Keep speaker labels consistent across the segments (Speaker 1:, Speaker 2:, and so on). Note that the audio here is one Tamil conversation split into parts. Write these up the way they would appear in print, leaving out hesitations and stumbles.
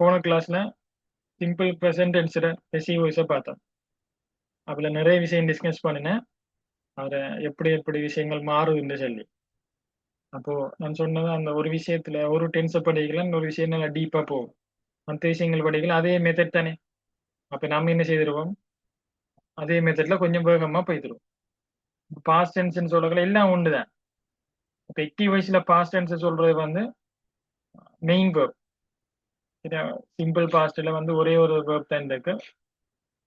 Speaker 1: போன கிளாஸ்ல சிம்பிள் ப்ரெசன்ட் டென்ஸோட பெசிவ் வாய்ஸை பார்த்தோம். அதுல நிறைய விஷயம் டிஸ்கஸ் பண்ணினேன். அதுல எப்படி எப்படி விஷயங்கள் மாறுதுன்னு சொல்லி. அப்போ நான் சொன்னது அந்த ஒரு விஷயத்துல ஒரு டென்ஸை படிக்கலாம், ஒரு விஷயம் நல்லா டீப்பா போகும். மற்ற விஷயங்கள் படிக்கலாம், அதே மெத்தட் தானே. அப்ப நம்ம என்ன செய்திருவோம், அதே மெத்தட்ல கொஞ்சம் வேகமா போய்த்திருவோம். பாஸ்ட் டென்ஸ்ன்னு சொல்லல எல்லாம் ஒண்ணுதான். இப்ப ஆக்டிவ் வாய்ஸ்ல பாஸ்ட் டென்ஸ் சொல்றது வந்து மெயின் வேர்ப். சிம்பிள் பாஸ்ட்ல வந்து ஒரே ஒரு வேர்ப் தான் இருக்கு.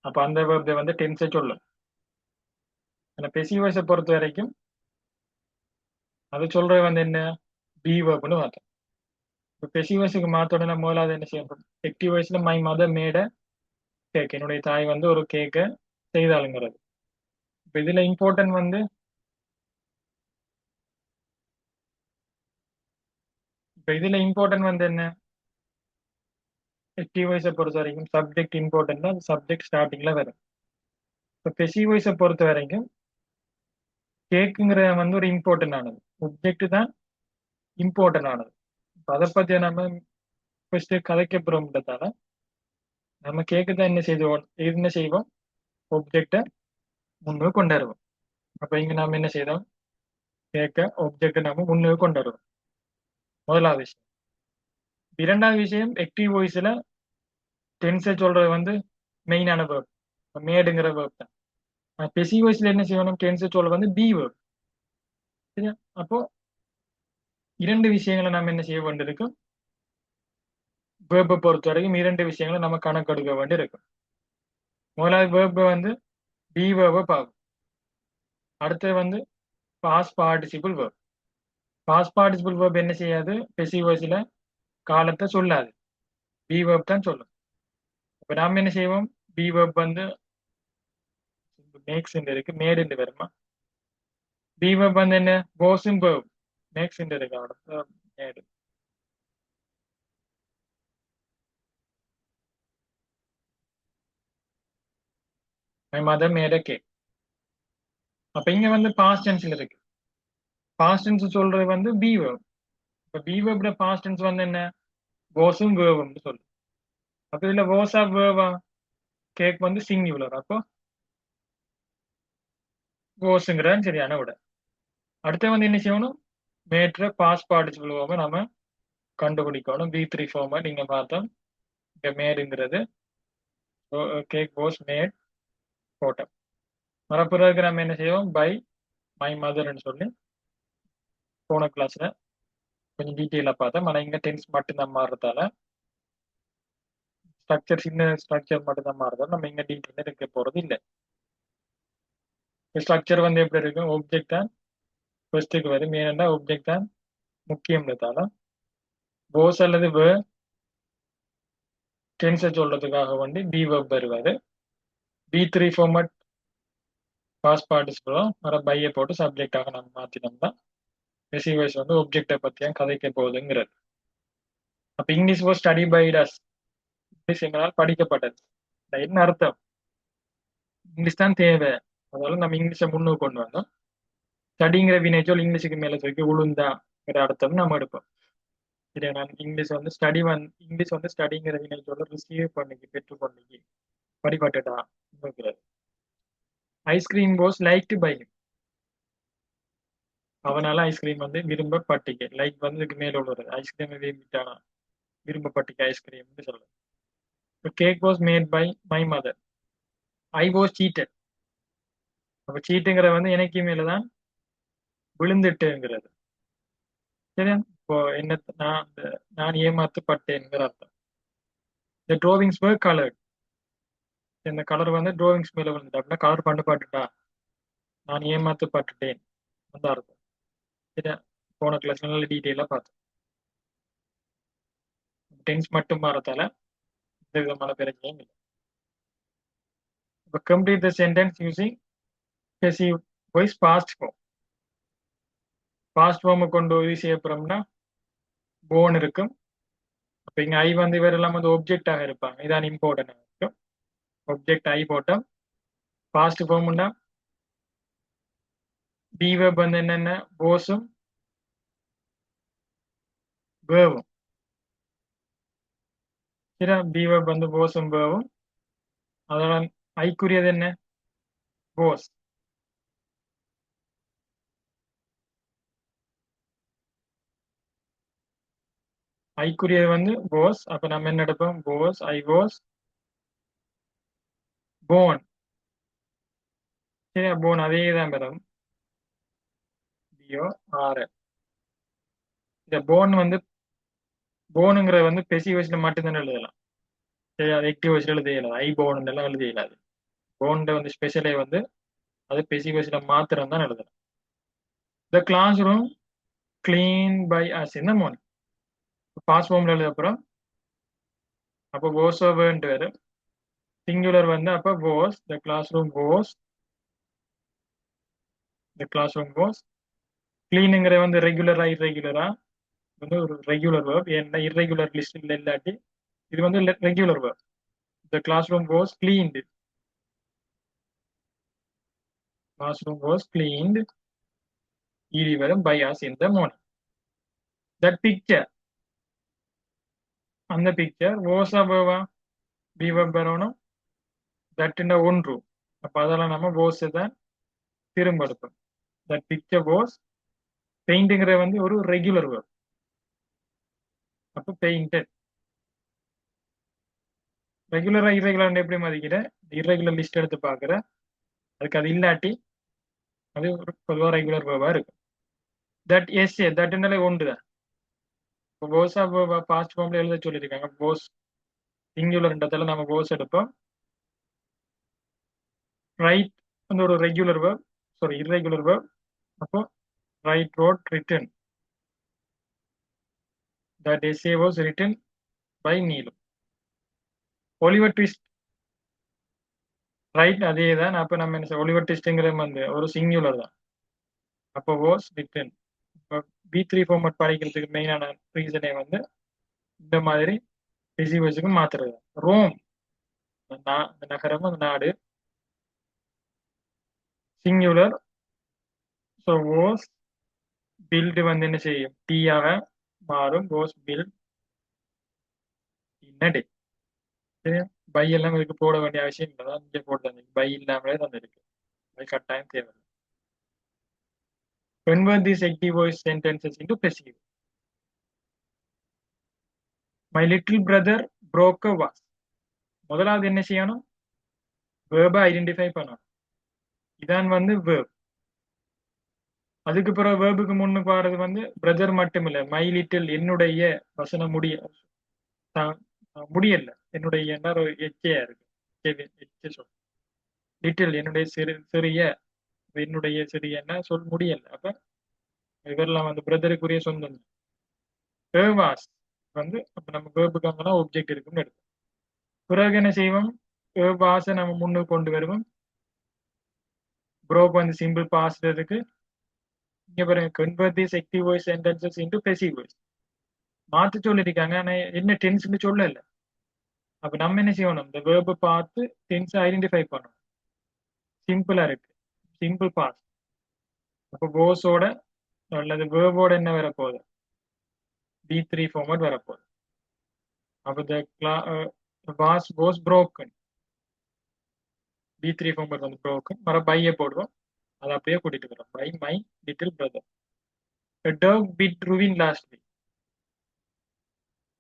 Speaker 1: அப்ப அந்த வேர்ப் வந்து டென்ஸை சொல்லும். ஆனா பெசிவ் வாய்ஸை பொறுத்த வரைக்கும் அது சொல்றது வந்து என்ன, பி வேர்ப்னு மாத்தம். இப்போ பெசிவ் வாய்ஸுக்கு மாத்தோட நம்ம முதலாவது என்ன செய்யணும், ஆக்டிவ் வாய்ஸ்ல மை மதர் மேட கேக், என்னுடைய தாய் வந்து ஒரு கேக்கை செய்தாளுங்கிறது. இப்போ இதுல இம்பார்ட்டன்ட் வந்து என்ன, ஆக்டிவ் வாய்ஸை பொறுத்த வரைக்கும் சப்ஜெக்ட் இம்பார்ட்டன்ட், அது சப்ஜெக்ட் ஸ்டார்டிங்ல வரும். இப்போ பெசிவ் வாய்ஸை பொறுத்த வரைக்கும் கேக்குங்கிற வந்து ஒரு இம்பார்ட்டன்ட் ஆனது, ஒப்ஜெக்ட் தான் இம்பார்ட்டன்ட் ஆனது. அதை பத்தி நம்ம ஃபர்ஸ்ட் கதைக்க போறோம்ன்றதால நம்ம கேக்கு தான் என்ன செய்வோம், ஒப்ஜெக்டை முன்னுக்கு கொண்டு வருவோம். அப்ப இங்க நாம என்ன செய்தோம், கேட்க ஒப்ஜெக்ட் நம்ம முன்னுக்கு கொண்டு வருவோம். முதலாவது விஷயம். இரண்டாவது விஷயம், ஆக்டிவ் வாய்ஸ்ல டென்ஸை சொல்றது வந்து மெயினான வேர்ப், மேடுங்கிற வேர்ப் தான். பெசிவ் வாய்ஸ்ல என்ன செய்யணும், டென்ஸை சொல்றது வந்து பி வேர்ப். சரியா? அப்போ இரண்டு விஷயங்களை நம்ம என்ன செய்ய வேண்டியிருக்கும், வேர்பை பொறுத்த வரைக்கும் இரண்டு விஷயங்களை நம்ம கணக்கெடுக்க வேண்டியிருக்கும். முதலாவது வேர்பை வந்து பி வேர்பை பார்க்கும். அடுத்தது வந்து past participle verb. Past participle verb என்ன செய்யாது, பெசிவ் வாய்ஸ்ல காலத்தை சொல்லாது, பி வேர்ப் தான் சொல்லும். இப்ப நாம என்ன செய்வோம், பி வேர்ப் வந்து மேக்ஸ் இருக்கு, மேடு வருமா. பி வேர்ப் வந்து என்ன, கோஸும் வேர்ப், மேக்ஸ் இருக்கு அவட மேடு. My mother made a cake. அப்ப இங்க வந்து பாஸ்ட் டென்ஸ்ல இருக்கு. பாஸ்ட் டென்ஸ் சொல்றது வந்து பி வேர்ப். இப்ப பி வேர்ப்ல பாஸ்ட் டென்ஸ் வந்து என்ன, கோஸும் வேர்ப்னு சொல்லு. அப்ப இதுல கோஸா வேர்வா, கேக் வந்து சிங்குலர். அப்போ கோஸுங்கிறது சரியான விட. அடுத்து வந்து என்ன செய்யணும், மேட்ர பாஸ்ட் பார்ட்டிசிபிள் வேர்பை நம்ம கண்டுபிடிக்கணும். பி3 ஃபார்மை நீங்க பார்த்தோம். இங்க மேடுங்கிறது கேக் வாஸ் மேட் போட்டோம். மறுபிறகு நம்ம என்ன செய்வோம், பை மை மதர்ன்னு சொல்லி போன கிளாஸ்ல கொஞ்சம் டீட்டெயிலா பார்த்தோம். ஆனா இங்க டென்ஸ் மட்டும் தான் மாறுறதால, ஸ்ட்ரக்சர் சின்ன ஸ்ட்ரக்சர் மட்டும் தான் மாறுறதால நம்ம இங்க டீட்டெயில் இருக்க போறது இல்லை. ஸ்ட்ரக்சர் வந்து எப்படி இருக்கும், ஒப்ஜெக்ட் தான் ஃபர்ஸ்ட்டுக்கு வரும். ஏனென்றா ஒப்ஜெக்ட் தான் முக்கியம்ன்றதால போஸ் அல்லது வே டென்ஸை சொல்றதுக்காக வேண்டி பி வெப் வருவாரு. பி3 ஃபார்மட் பாஸ்ட் பார்ட்டிசிபிளும் வர பையை போட்டு சப்ஜெக்டாக நம்ம மாத்தினோம்னா ரிசீவர்ஸ் வந்து ஒப்ஜெக்டை பத்தியா கதைக்க போகுதுங்கிறது. அப்ப English was study by us, English எங்களால் படிக்கப்பட்டது. என்ன அர்த்தம், இங்கிலீஷ் தான் தேவை, அதனால நம்ம இங்கிலீஷை முன்னுக்கு கொண்டு வந்தோம். ஸ்டடிங்கிற வினைச்சொல் இங்கிலீஷுக்கு மேல தூக்கி உளுந்தாங்கிற அர்த்தம் நம்ம எடுப்போம். சரியா, நான் இங்கிலீஷ் வந்து ஸ்டடிங்கிற வினைச்சொல்ல ரிசீவ் பண்ணிக்கு, பெற்றுக்கொண்டிக்கு, படிப்பட்டுட்டா இருக்கிறது. Ice cream was liked by, அவனால ஐஸ்கிரீம் வந்து விரும்பப்பட்டிக்கு, லைக் வந்து இதுக்கு மேல உள்ளது, ஐஸ்கிரீம் விரும்பிட்டானா, விரும்பப்பட்டிக்கு ஐஸ்கிரீம் சொல்லுது. Cake was made by my mother. I was seated. அப்ப சீட்டுங்கிற வந்து எனக்கு மேலதான் விழுந்துட்டுங்கிறது. சரியா, இப்போ என்ன, நான் ஏமாத்தப்பட்டேன்ங்கிற அர்த்தம். இந்த drawings were colored. இந்த கலர் வந்து டிராவிங்ஸ் மேல விழுந்துட்டு, அப்படின்னா கலர் பண்ணு பாட்டுட்டா, நான் ஏமாத்தப்பட்டுட்டேன் அந்த அர்த்தம். சரியா, போன கிளாஸ் நல்ல டீட்டெயிலா பார்த்தோம். டென்ஸ் மட்டும் மாறத்தால எந்த விதமான பிரச்சனையும் இல்லை. இப்போ complete the sentence using passive voice past form. Past ஃபார்மை கொண்டு யூஸ் செய்யப்படுறோம்னா போன் இருக்கும். அப்ப இங்க ஐ வந்து இவரெல்லாம் வந்து ஒப்ஜெக்டாக இருப்பாங்க, இதான் இம்பார்ட்டன்ட் இருக்கும். ஒப்ஜெக்ட் ஐ போட்டோம். பாஸ்ட் ஃபார்ம்னா பி வெப் வந்து என்னென்ன, போஸும் வேவும். சரி, பி வெப் வந்து போஸும் வேவும். அதோட ஐக்குரியது என்ன? போஸ். ஐக்குரியது வந்து போஸ். அப்ப நம்ம என்ன எடுப்போம்? போஸ், ஐ வாஸ் போன். சரியா, போன் அதே தான் பெறும். PO R. இந்த போன் வந்து போனுங்கிறது வந்து பெசி வயசுல மட்டும்தான் எழுதலாம். சரி, அது ஆக்டிவ் வயசுல எழுத இயலாது. ஐ போன் எல்லாம் எழுத இயலாது. போன்ட வந்து ஸ்பெஷலே வந்து அது பெசி வயசுல மாத்திரம் தான் எழுதலாம். The class room clean by us இந்த மார்னிங். பாஸ் ஃபார்ம்ல எழுத அப்புறம் அப்போ வாஸ் ஓவர்ன்ட்டு வரும். சிங்குலர் வந்து அப்போ was. The class room was. The class room was. கிளீனுங்கிற வந்து ரெகுலரா இர்ரெகுலரா வந்து ஒரு ரெகுலர் வேர்ப். ஏன்னா இர்ரெகுலர் லிஸ்ட்ல இல்லாட்டி இது வந்து regular verb. The class room was cleaned. Class room was cleaned ED வரும் by us in the morning. That picture அந்த பிக்சர் வாஸா வேவா? பி வெப் வரணும். தட் ஒன்று. அப்ப அதெல்லாம் நம்ம வாஸ் தான் திரும்ப எடுப்போம். That picture was. பெயிண்ட்ங்கிற வந்து ஒரு ரெகுலர் வேர்ப். அப்போ பெயிண்டட். ரெகுலரா இர்ரெகுலர் எப்படி மதிக்கிற? இர்ரெகுலர் லிஸ்ட் எடுத்து பாக்குற. அதுக்கு அது இல்லாட்டி அது ஒரு பொதுவாக ரெகுலர் வேர்பா இருக்கு. தட் எஸ் ஏ தட்னாலே ஒன்று தான். இப்போ போஸா பாஸ்ட் ஃபார்ம்ல எழுத சொல்லியிருக்காங்க. போஸ் சிங்குலர்ன்றதால நம்ம போஸ் எடுப்போம். ரைட் வந்து ஒரு regular verb, sorry irregular verb. அப்போ write wrote written. That essay was written by Neelu. Oliver Twist write அதே தான். அப்போ நம்ம என்ன ஒலிவர் ட்விஸ்ட்ங்கிற வந்து ஒரு சிங்குலர் தான். அப்போ வாஸ் ரிட்டன். இப்போ பி3 ஃபார்மட் படிக்கிறதுக்கு மெயினான ரீசனே வந்து இந்த மாதிரி ரிசீவர்ஸுக்கு மாத்துறது. ரோம் அந்த நகரம், அந்த நாடு. சிங்குலர். ஸோ வாஸ் பில்டு வந்து என்ன செய்யும்? டீயாக மாறும். வாஸ் பில்ட் இன் டே. சரியா, பை எல்லாம் இதுக்கு போட வேண்டிய அவசியம் இல்லை. தான் இங்கே போட்டு தந்து பை இல்லாமலே தந்திருக்கு. பை கட்டாயம் தேவை. Convert these active voice sentences into passive. My little brother broke a vase. முதலாவது என்ன செய்யணும்? வேர்பை ஐடென்டிஃபை பண்ணணும். இதான் வந்து வேர்ப். அதுக்கு பிறகு வேர்புக்கு முன்னுக்கு வர்றது வந்து பிரதர் மட்டும் இல்லை. மை லிட்டில் என்னுடைய வசனம் முடியல. என்னுடைய என்ன ஒரு எச்சையா இருக்கு. சொல் லிட்டில் என்னுடைய சிறிய என்னுடைய சிறிய சொல் முடியல. அப்ப இதெல்லாம் வந்து பிரதருக்குரிய சொந்தம். வேர்வாஸ் வந்து அப்ப நம்ம வேர்புக்கு அங்கெல்லாம் ஒப்ஜெக்ட் இருக்குன்னு எடுக்கும். பிறகு என்ன செய்வோம்? வேர்வாஸை நம்ம முன்னுக்கு கொண்டு வருவோம். ப்ரோக் வந்து சிம்பிள் பாஸ்ட் இருக்கு. இங்க பாருங்க, convert these active voice sentences into passive voice. மாத்து சொல்லிருக்காங்க, ஆனா என்ன டென்ஸ்னு சொல்லல. அப்ப நம்ம என்ன செய்யணும்? இந்த வேர்பை பார்த்து டென்ஸ் ஐடென்டிஃபை பண்ணணும். சிம்பிளா இருக்கு, சிம்பிள் பாஸ்ட். அப்போ போஸோட அல்லது வேர்போட என்ன வரப்போகுது? பி3 ஃபார்மட் வரப்போகுது. அப்போ வாஸ் வாஸ் broken. பி3 ஃபார்மட் வந்து broken. மற பையை போடுவோம். அதை அப்படியே கூட்டிட்டு வரோம். By my little brother. A dog bit Ruvin last week.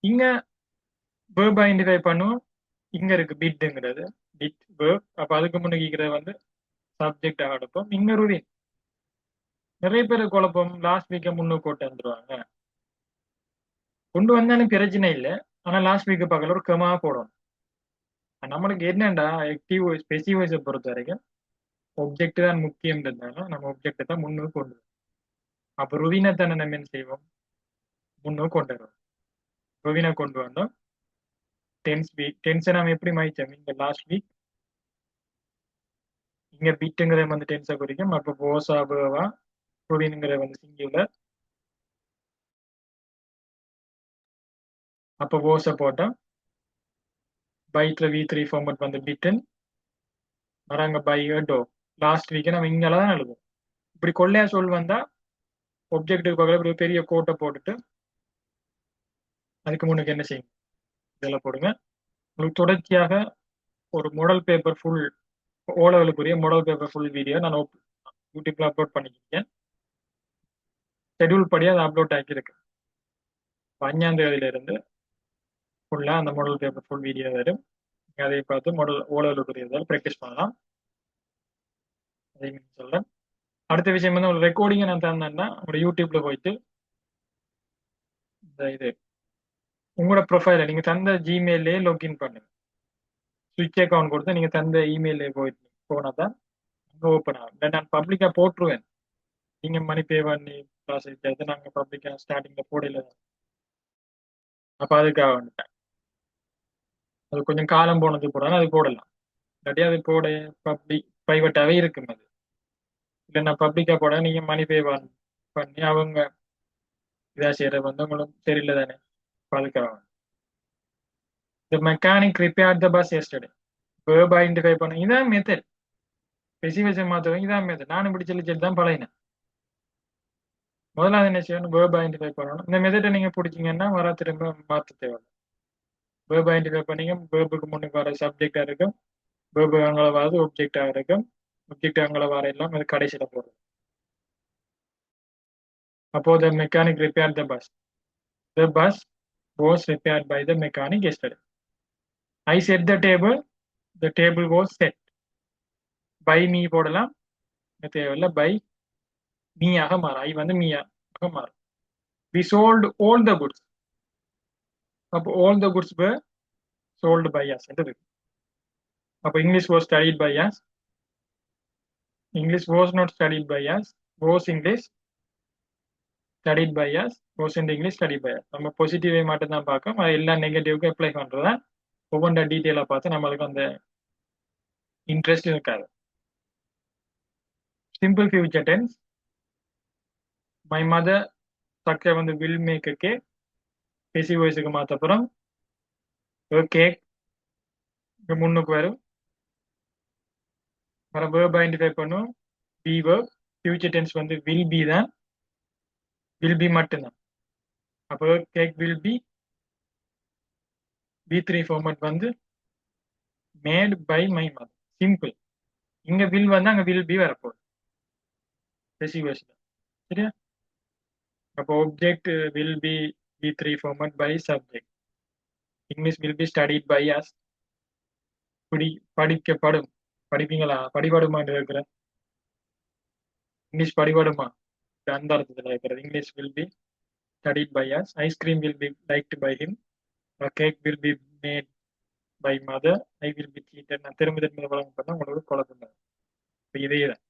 Speaker 1: இங்க வேர்ப் ஐடென்டிஃபை பண்ணுவோம். இங்க இருக்கு பிட்ங்கிறது. Bit verb. அப்ப அதுக்கு முன்னுக்கு வந்து சப்ஜெக்ட் ஆக எடுப்போம். இங்க ருவின். நிறைய பேர் குழப்பம். லாஸ்ட் வீக்கை முன்னுக்கு போட்டு வந்துருவாங்க. கொண்டு வந்தாலும் பிரச்சனை இல்லை. ஆனா லாஸ்ட் வீக்கு பக்கத்துல ஒரு கமா போடணும். நம்மளுக்கு என்னண்டா ஆக்டிவ் ஸ்பெசிவ் வாய்ஸை பொறுத்த வரைக்கும் ஒப்ஜெக்ட் தான் முக்கியம்ன்றதுனால நம்ம ஒப்ஜெக்ட் தான் முன்னுக்கு கொண்டு வரோம். அப்ப ருவினை தானே நம்ம என்ன செய்வோம்? முன்னுக்கு கொண்டு வருவோம். ருவினை கொண்டு வந்தோம். டென்ஸை நம்ம எப்படி மாய்ச்சோம்? இங்க லாஸ்ட் வீக் இங்க பிட்டுங்கிறத வந்து டென்ஸை குறிக்கும். அப்ப போஸா வேவா ருவின்ங்கிறத வந்து சிங்குலர். அப்ப போஸை போட்டோம். பைட்ல V3 ஃபார்மட் வந்து பிட்டன். வராங்க பை டோ. லாஸ்ட் வீக்கை நம்ம இங்கெல்லாம் தான் எழுதுவோம். இப்படி கொள்ளையா சொல் வந்தா ஒப்ஜெக்டுக்கு பக்கத்துல இப்படி பெரிய கோட்டை போட்டுட்டு அதுக்கு முன்னுக்கு என்ன செய்யும்? இதெல்லாம் போடுங்க. உங்களுக்கு தொடர்ச்சியாக ஒரு மாடல் பேப்பர் ஃபுல் ஓ லெவலுக்குரிய மாடல் பேப்பர் ஃபுல் வீடியோ நான் யூடியூப்ல அப்லோட் பண்ணிக்கிறேன். ஷெட்யூல் படி அதை அப்லோட் ஆக்கியிருக்கு. 5ஆம் தேதியிலிருந்து ஃபுல்லா அந்த மாடல் பேப்பர் ஃபுல் வீடியோ வரும். அதை பார்த்து மாடல் ஓ லெவலுக்குரியதால் ப்ராக்டிஸ் பண்ணலாம். அதே மாதிரி சொல்றேன். அடுத்த விஷயம் வந்து ஒரு ரெக்கார்டிங்கை நான் தந்தேன்னா உங்களோட யூடியூப்ல போயிட்டு இது உங்களோட ப்ரொஃபைல நீங்க தந்த ஜிமெயிலே லாகின் பண்ணுங்க. ஸ்விட்ச் அக்கௌண்ட் கொடுத்து நீங்க தந்த இமெயிலே போயிட்டு போனா தான் அங்கே ஓப்பன் ஆகும். இல்லை நான் பப்ளிக்கா போட்டுருவேன். நீங்க மணி பே பண்ணி ப்ராசஸ் செய்து நாங்க பப்ளிக்கா ஸ்டார்டிங்ல போடல. அப்ப அதுக்காக வந்துட்டேன். அது கொஞ்சம் காலம் போனது போடாது அது போடலாம். இல்லாட்டி அது போட பப்ளிக் பிரைவேட்டாவே இருக்கும் அது. இல்லை நான் பப்ளிக்கா போட நீங்க மணி பே பண்ணி அவங்க இதா செய்யறது வந்து உங்களுக்கு தெரியல தானே. அதுக்காக the mechanic repaired the bus yesterday. verb identify பண்ண இதான் மெத்தட். ஸ்பெசிஃபிகேஷன் மாத்துறவங்க இதான் மெத்தட். நானும் இப்படி சொல்லி தான் பழகினேன். முதல்ல என்ன செய்யணும், verb identify பண்ணணும். இந்த மெத்தடை நீங்க பிடிச்சீங்கன்னா வர திரும்ப மாத்த தேவை. verb identify பண்ணீங்க, verbuக்கு முன்னுக்கு வர சப்ஜெக்டா இருக்கும், verb அங்கே வரது ஒப்ஜெக்டா இருக்கும், ஒப்ஜெக்ட் அங்கே வர எல்லாம் அது கடைசியில போடும். அப்போ the mechanic repaired the bus. The bus was repaired by the mechanic yesterday. I set the table was set. By me போடலாம், தேவையில்லை by மீயாக மாறும். ஐ வந்து மீயாக மாறும். We sold all the goods. அப்போ all the goods were sold by us. அப்போ English was studied by us. English was not studied by us. Was English studied by us. Was in English studied by us. நம்ம பாசிட்டிவை மட்டும் தான் பார்க்கோம். அது எல்லா நெகட்டிவ்க்கு அப்ளை பண்றதா ஒவ்வொன்றா டீட்டெயிலாக பார்த்து நம்மளுக்கு அந்த இன்ட்ரெஸ்ட் இருக்காது. Simple future tense. My mother சக்கரை வந்து வில் மேக் a cake. பேசி வாய்ஸுக்கு மாத்த அப்புறம் கேக் இங்க முன்னுக்கு வரும். வர verb ஐடென்டிஃபை பண்ணும். be verb. ஃபியூச்சர் டென்ஸ் வந்து will be தான். will be மட்டும்தான். அப்போ cake will be B3 format வந்து made by my mother. Simple. இங்க will வந்து அங்க will be வரப்போகுது. பேசி வாய்ஸ்ல. சரியா? அப்போ object will be B3 format by subject. English will be studied by us. படிக்கப்படும். படிப்பீங்களா? படிபடுமான்னு இருக்கிற இங்கிலீஷ் படிபடுமா? அந்த அர்த்தத்தில் இருக்கிறது. English will be studied by us. Ice cream will be liked by him. A cake will be made by mother. I will be cheated. நான் திரும்ப வழங்க பண்ண உங்களுக்கு குழப்பம். இதே தான்.